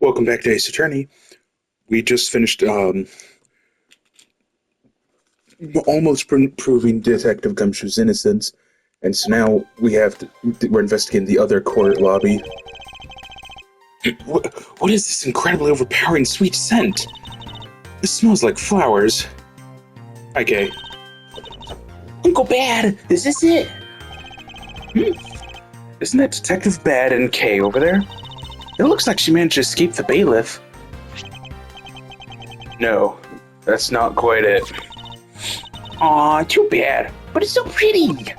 Welcome back to Ace Attorney. We just finished almost proving Detective Gumshoe's innocence, and so now we're investigating the other court lobby. What is this incredibly overpowering sweet scent? This smells like flowers. Okay. Uncle Bad, is this it? Isn't that Detective Bad and Kay over there? It looks like she managed to escape the bailiff. No, that's not quite it. Aw, too bad, but it's so pretty.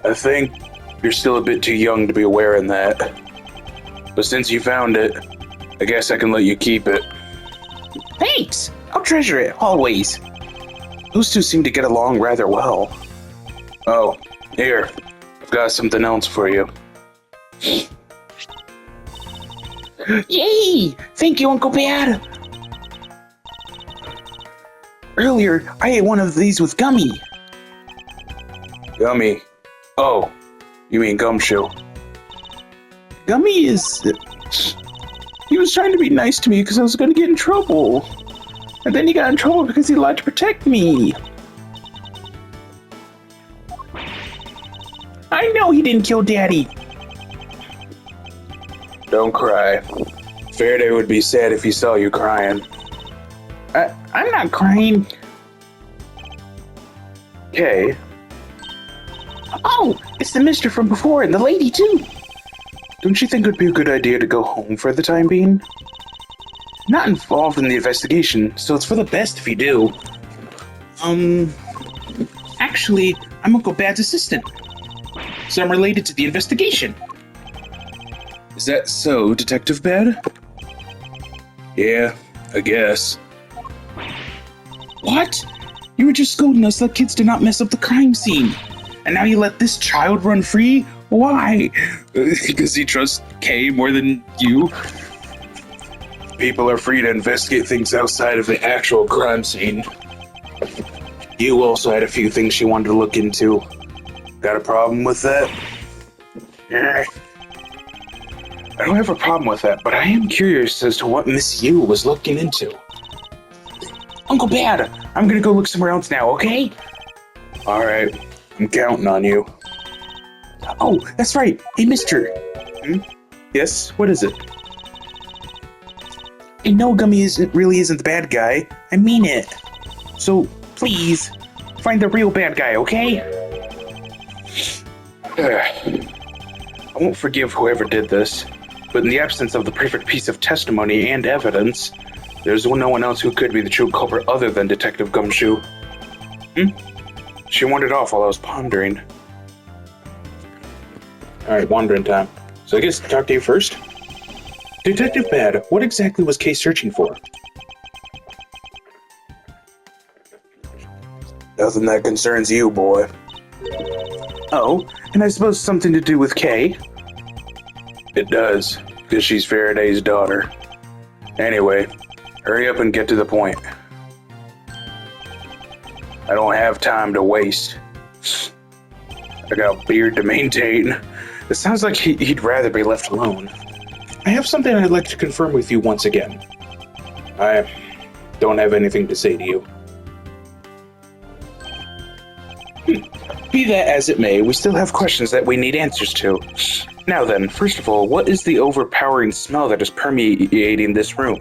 I think you're still a bit too young to be wearing that. But since you found it, I guess I can let you keep it. Thanks, I'll treasure it, always. Those two seem to get along rather well. Oh, here, I've got something else for you. Yay! Thank you, Uncle Bad. Earlier, I ate one of these with Gummy. Gummy? Oh, you mean Gumshoe. Gummy is... He was trying to be nice to me because I was going to get in trouble. And then he got in trouble because he lied to protect me. I know he didn't kill Daddy. Don't cry. Faraday would be sad if he saw you crying. I'm not crying. Kay? Oh, it's the mister from before and the lady too. Don't you think it would be a good idea to go home for the time being? Not involved in the investigation, so it's for the best if you do. Actually, I'm Uncle Bad's assistant. So I'm related to the investigation. Is that so, Detective Bad? Yeah, I guess. What? You were just scolding us that kids did not mess up the crime scene. And now you let this child run free? Why? Because he trusts Kay more than you? People are free to investigate things outside of the actual crime scene. You also had a few things she wanted to look into. Got a problem with that? I don't have a problem with that, but I am curious as to what Miss Yu was looking into. Uncle Bad, I'm gonna go look somewhere else now, okay? Alright, I'm counting on you. Oh, that's right. Hey, mister. Yes, what is it? I know Gummy really isn't the bad guy. I mean it. So, please, find the real bad guy, okay? I won't forgive whoever did this, but in the absence of the perfect piece of testimony and evidence, there's no one else who could be the true culprit other than Detective Gumshoe. She wandered off while I was pondering. Alright, wandering time. So I guess talk to you first. Detective Bad, what exactly was Kay searching for? Nothing that concerns you, boy. Oh, and I suppose something to do with Kay? It does, because she's Faraday's daughter. Anyway, hurry up and get to the point. I don't have time to waste. I got a beard to maintain. It sounds like he'd rather be left alone. I have something I'd like to confirm with you once again. I don't have anything to say to you. Be that as it may, we still have questions that we need answers to. Now then, first of all, what is the overpowering smell that is permeating this room?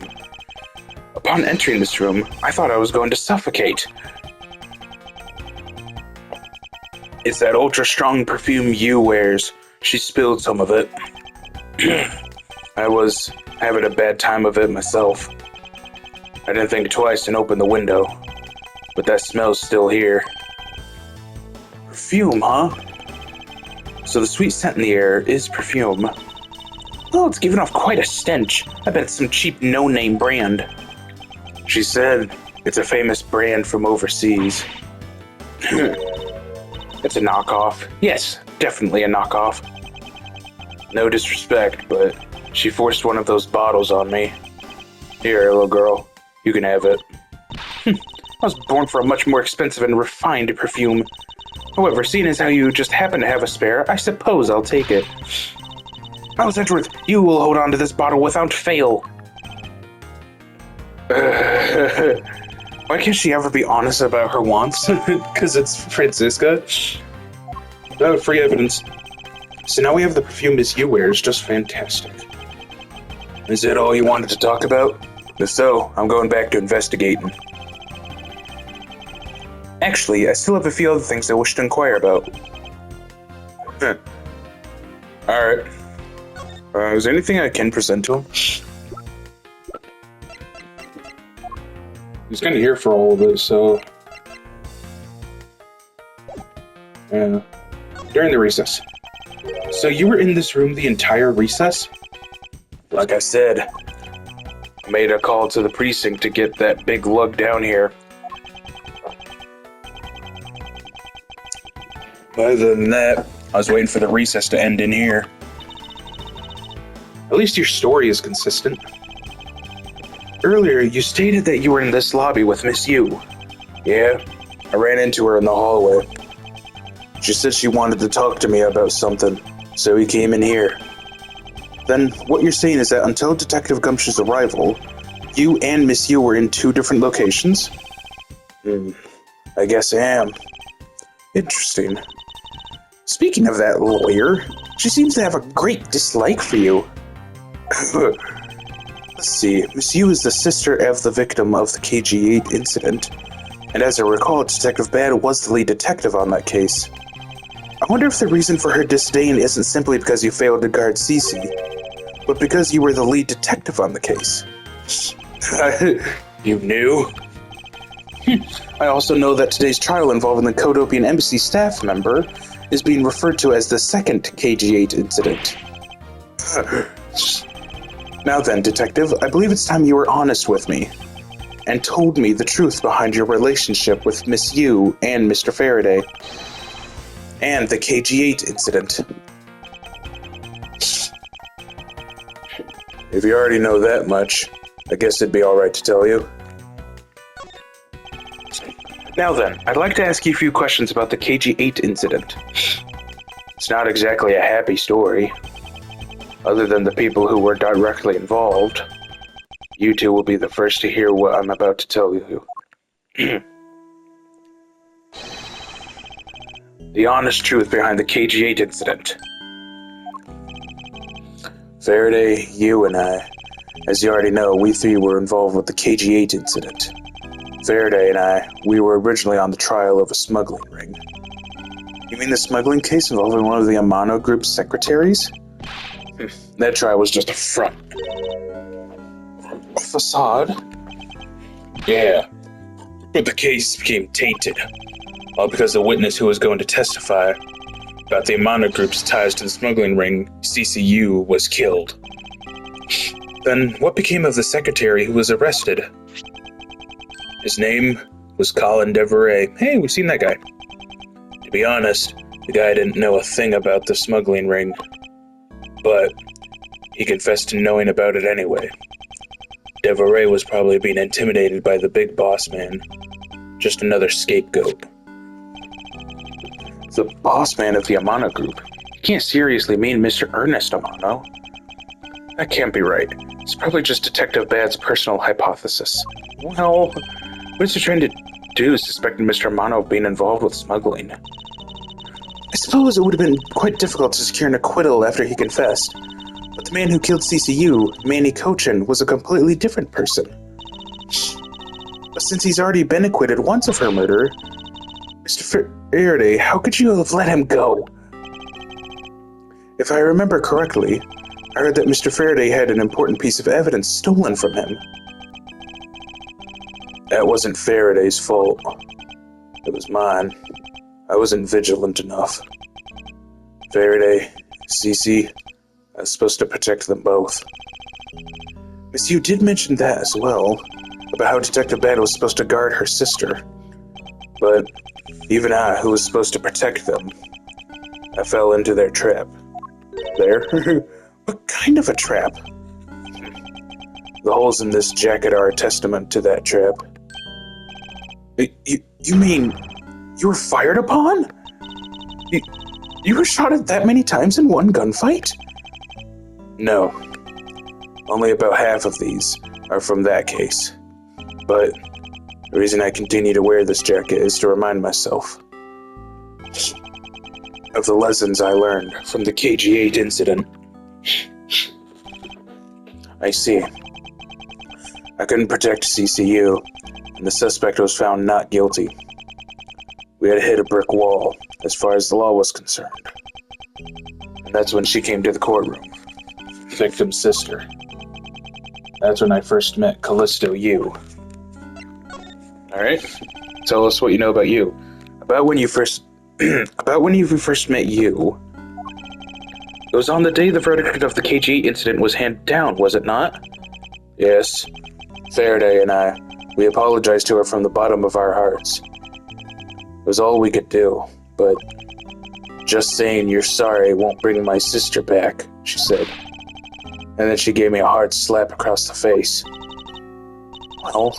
Upon entering this room, I thought I was going to suffocate. It's that ultra-strong perfume Yu wears. She spilled some of it. I was having a bad time of it myself. I didn't think twice and opened the window, but that smell's still here. Perfume, huh? So the sweet scent in the air is perfume. Oh, it's giving off quite a stench. I bet it's some cheap no-name brand. She said it's a famous brand from overseas. It's a knockoff. Yes, definitely a knockoff. No disrespect, but she forced one of those bottles on me. Here, little girl, you can have it. I was born for a much more expensive and refined perfume. However, seeing as how you just happen to have a spare, I suppose I'll take it. Mouse Edgeworth, you will hold on to this bottle without fail. Why can't she ever be honest about her wants? Because it's Francisca. Free evidence. So now we have the perfume Miss Yu wears, just fantastic. Is that all you wanted to talk about? If so, I'm going back to investigating. Actually, I still have a few other things I wish to inquire about. Alright. Is there anything I can present to him? He's kind of here for all of it, so... Yeah. During the recess. So you were in this room the entire recess? Like I said, I made a call to the precinct to get that big lug down here. Other than that, I was waiting for the recess to end in here. At least your story is consistent. Earlier, you stated that you were in this lobby with Miss Yu. Yeah, I ran into her in the hallway. She said she wanted to talk to me about something, so we came in here. Then, what you're saying is that until Detective Gumshoe's arrival, you and Miss Yu were in two different locations? I guess I am. Interesting. Speaking of that lawyer, she seems to have a great dislike for you. Let's see, Miss Yu is the sister of the victim of the KG-8 incident, and as I recall, Detective Bad was the lead detective on that case. I wonder if the reason for her disdain isn't simply because you failed to guard Cece, but because you were the lead detective on the case. You knew? I also know that today's trial involving the Codopian Embassy staff member is being referred to as the second KG-8 incident. Now then, Detective, I believe it's time you were honest with me, and told me the truth behind your relationship with Miss Yu and Mr. Faraday, and the KG-8 incident. If you already know that much, I guess it'd be alright to tell you. Now then, I'd like to ask you a few questions about the KG-8 incident. It's not exactly a happy story. Other than the people who were directly involved, you two will be the first to hear what I'm about to tell you. The honest truth behind the KG-8 incident. Faraday, you and I, as you already know, we three were involved with the KG-8 incident. Faraday and I, we were originally on the trial of a smuggling ring. You mean the smuggling case involving one of the Amano Group's secretaries? That trial was just a front. A facade? Yeah. But the case became tainted. All because the witness who was going to testify about the Amano Group's ties to the smuggling ring, CCU, was killed. Then what became of the secretary who was arrested? His name was Colin Deveray. Hey, we've seen that guy. To be honest, the guy didn't know a thing about the smuggling ring. But he confessed to knowing about it anyway. Deveray was probably being intimidated by the big boss man. Just another scapegoat. The boss man of the Amano Group? You can't seriously mean Mr. Ernest Amano. That can't be right. It's probably just Detective Bad's personal hypothesis. Well, what is he trying to do, suspecting Mr. Amano of being involved with smuggling? I suppose it would have been quite difficult to secure an acquittal after he confessed. But the man who killed CCU, Manny Cochin, was a completely different person. But since he's already been acquitted once of her murder, Mr. Faraday, how could you have let him go? If I remember correctly, I heard that Mr. Faraday had an important piece of evidence stolen from him. That wasn't Faraday's fault. It was mine. I wasn't vigilant enough. Faraday, Cece, I was supposed to protect them both. Miss Yu did mention that as well, about how Detective Bad was supposed to guard her sister. But even I, who was supposed to protect them, I fell into their trap. There? What kind of a trap? The holes in this jacket are a testament to that trap. You mean you were fired upon? You were shot at that many times in one gunfight? No. Only about half of these are from that case. But the reason I continue to wear this jacket is to remind myself of the lessons I learned from the KG-8 incident. I see. I couldn't protect CCU, and the suspect was found not guilty. We had hit a brick wall, as far as the law was concerned. And that's when she came to the courtroom. Victim's sister. That's when I first met Callisto Yu. Alright? Tell us what you know about you. About when you first met you. It was on the day the verdict of the KG incident was handed down, was it not? Yes. Faraday and I, we apologized to her from the bottom of our hearts. It was all we could do, but just saying you're sorry won't bring my sister back, she said. And then she gave me a hard slap across the face. Well,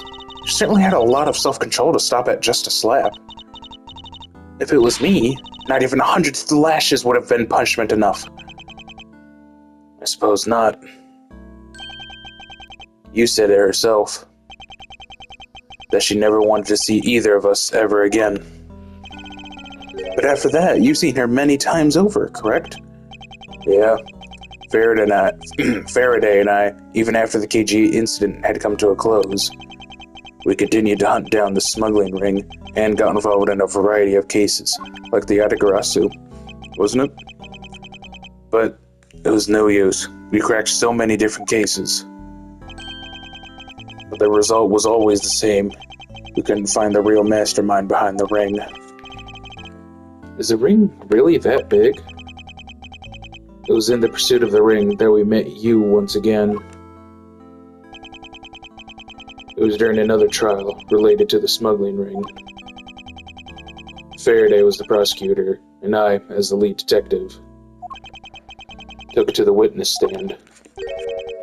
she certainly had a lot of self-control to stop at just a slap. If it was me, not even 100 lashes would have been punishment enough. I suppose not. You said it herself. That she never wanted to see either of us ever again. But after that, you've seen her many times over, correct? Yeah. Faraday and I, even after the KG incident had come to a close, we continued to hunt down the smuggling ring and got involved in a variety of cases, like the yatagarasu, wasn't it? But it was no use. We cracked so many different cases. But the result was always the same. We couldn't find the real mastermind behind the ring. Is the ring really that big? It was in the pursuit of the ring that we met you once again. It was during another trial related to the smuggling ring. Faraday was the prosecutor, and I, as the lead detective, took it to the witness stand.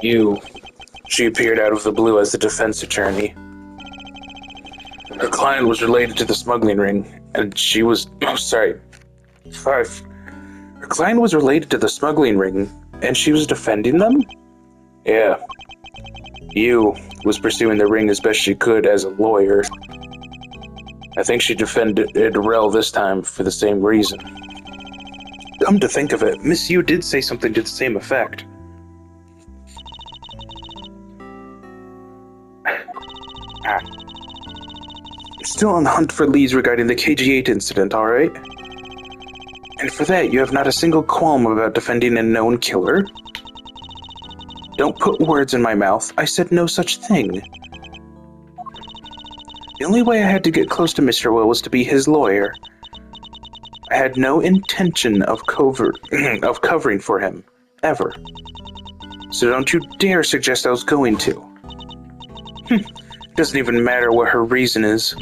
She appeared out of the blue as the defense attorney. Her client was related to the smuggling ring, and she was... Her client was related to the smuggling ring, and she was defending them? Yeah. You was pursuing the ring as best she could as a lawyer. I think she defended Rel this time for the same reason. Come to think of it, Miss Yu did say something to the same effect. Still on the hunt for leads regarding the KG-8 incident, alright? And for that, you have not a single qualm about defending a known killer? Don't put words in my mouth. I said no such thing. The only way I had to get close to Mr. Will was to be his lawyer. I had no intention of covering for him, ever. So don't you dare suggest I was going to. It doesn't even matter what her reason is.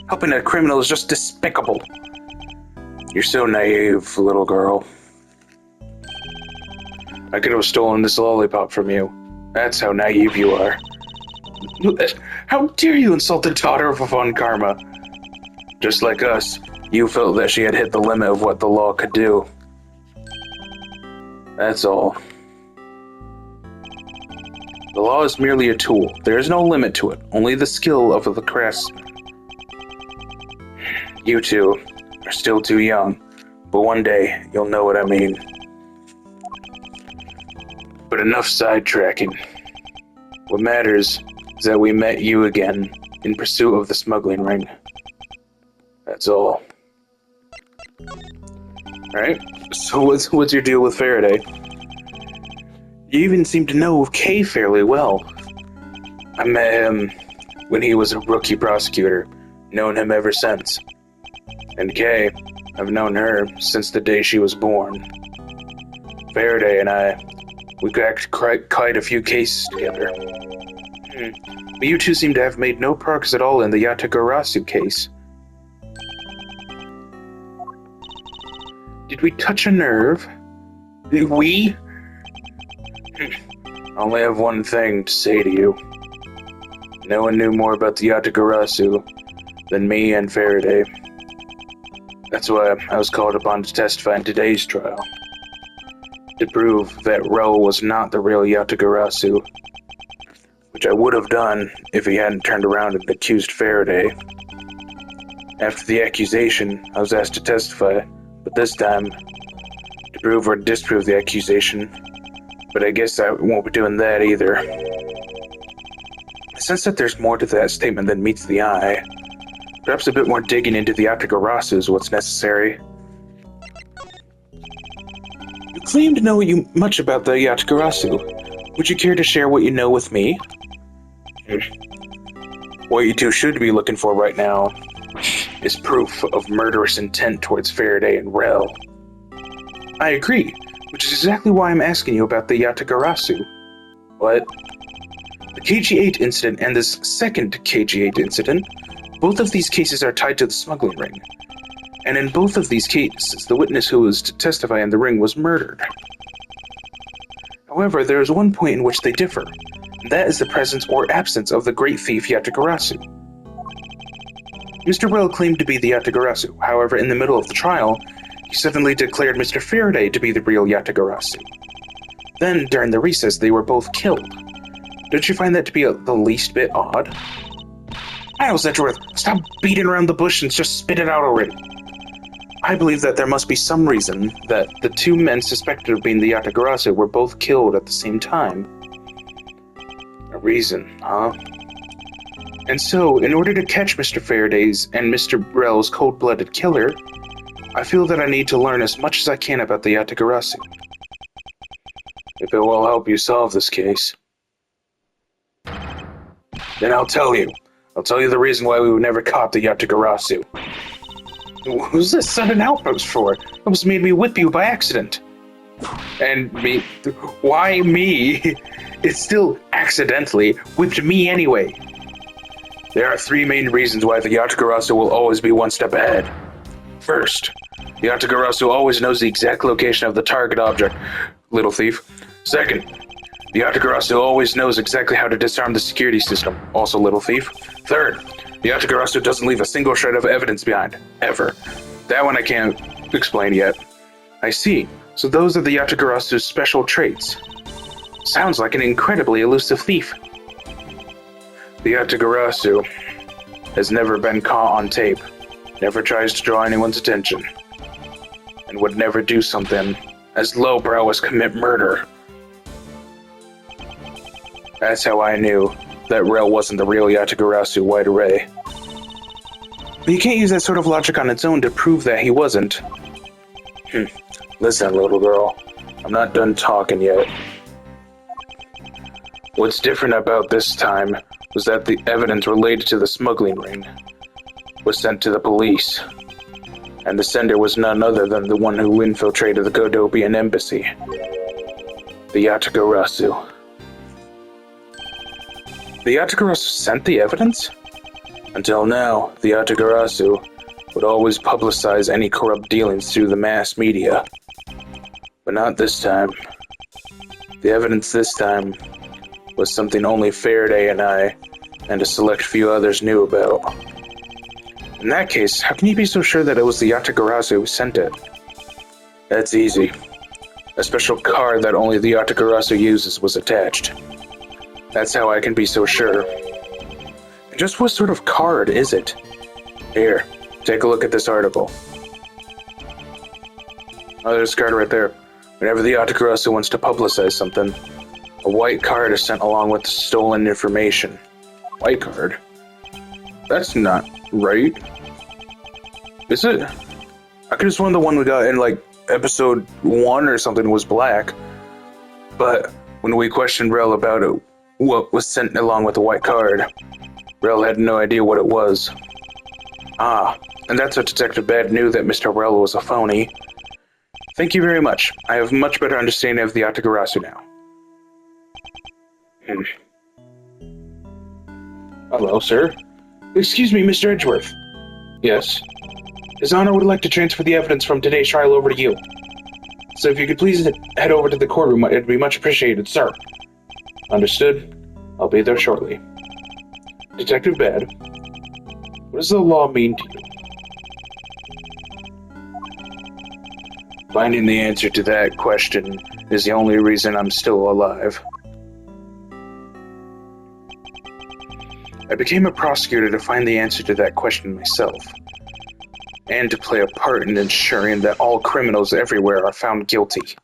Helping a criminal is just despicable. You're so naive, little girl. I could have stolen this lollipop from you. That's how naive you are. How dare you insult the daughter of Von Karma? Just like us, you felt that she had hit the limit of what the law could do. That's all. The law is merely a tool. There is no limit to it, only the skill of the craftsman. You two are still too young, but one day you'll know what I mean. But enough sidetracking. What matters is that we met you again in pursuit of the smuggling ring. That's all. Alright, so what's your deal with Faraday? You even seem to know Kay fairly well. I met him when he was a rookie prosecutor, known him ever since. And Kay, I've known her since the day she was born. Faraday and I, we cracked quite a few cases together. But you two seem to have made no progress at all in the Yatagarasu case. Did we touch a nerve? We? I only have one thing to say to you. No one knew more about the yatagarasu than me and Faraday. That's why I was called upon to testify in today's trial. to prove that Rel was not the real Yatagarasu, which I would have done if he hadn't turned around and accused Faraday. After the accusation, I was asked to testify, but this time, to prove or disprove the accusation, but I guess I won't be doing that either. I sense that there's more to that statement than meets the eye. Perhaps a bit more digging into the yatagarasu is what's necessary. You claim to know much about the yatagarasu. Would you care to share what you know with me? What you two should be looking for right now is proof of murderous intent towards Faraday and Rel. I agree, which is exactly why I'm asking you about the yatagarasu. What? The KG-8 incident and this second KG-8 incident, both of these cases are tied to the smuggling ring. And in both of these cases, the witness who was to testify in the ring was murdered. However, there is one point in which they differ, and that is the presence or absence of the great thief Yatagarasu. Mr. Rel claimed to be the Yatagarasu, however, in the middle of the trial, he suddenly declared Mr. Faraday to be the real Yatagarasu. Then, during the recess, they were both killed. Don't you find that to be the least bit odd? Miles Edgeworth, stop beating around the bush and just spit it out already. I believe that there must be some reason that the two men suspected of being the Yatagarasu were both killed at the same time. A reason, huh? And so, in order to catch Mr. Faraday's and Mr. Rel's cold-blooded killer, I feel that I need to learn as much as I can about the Yatagarasu. If it will help you solve this case, then I'll tell you. I'll tell you the reason why we never caught the Yatagarasu. Who's this sudden outburst for? It almost made me whip you by accident. And me? Why me? It still accidentally whipped me anyway. There are three main reasons why the Yatagarasu will always be one step ahead. First, the Yatagarasu always knows the exact location of the target object, little thief. Second, the Yatagarasu always knows exactly how to disarm the security system, also little thief. Third, the Yatagarasu doesn't leave a single shred of evidence behind, ever. That one I can't explain yet. I see. So those are the Yatagarasu's special traits. Sounds like an incredibly elusive thief. The Yatagarasu has never been caught on tape, never tries to draw anyone's attention, and would never do something as lowbrow as commit murder. That's how I knew that Rel wasn't the real Yatagarasu White Array. But you can't use that sort of logic on its own to prove that he wasn't. Listen, little girl, I'm not done talking yet. What's different about this time was that the evidence related to the smuggling ring was sent to the police, and the sender was none other than the one who infiltrated the Godobian embassy, the Yatagarasu. The Yatagarasu sent the evidence? Until now, the Yatagarasu would always publicize any corrupt dealings through the mass media. But not this time. The evidence this time was something only Faraday and I, and a select few others knew about. In that case, how can you be so sure that it was the Yatagarasu who sent it? That's easy. A special card that only the Yatagarasu uses was attached. That's how I can be so sure. And just what sort of card is it? Here, take a look at this article. Oh, there's a card right there. Whenever the Yatagarasu wants to publicize something, a white card is sent along with the stolen information. White card? That's not right. Is it? I could have sworn the one we got in, like, episode 1 or something was black. But when we questioned Rel about it, what was sent along with the white card, Rel had no idea what it was. Ah, and that's how Detective Bad knew that Mr. Rel was a phony. Thank you very much. I have a much better understanding of the Yatagarasu now. Hello, sir. Excuse me, Mr. Edgeworth. Yes? His Honor would like to transfer the evidence from today's trial over to you. So if you could please head over to the courtroom, it'd be much appreciated, sir. Understood. I'll be there shortly. Detective Bad, what does the law mean to you? Finding the answer to that question is the only reason I'm still alive. I became a prosecutor to find the answer to that question myself, and to play a part in ensuring that all criminals everywhere are found guilty.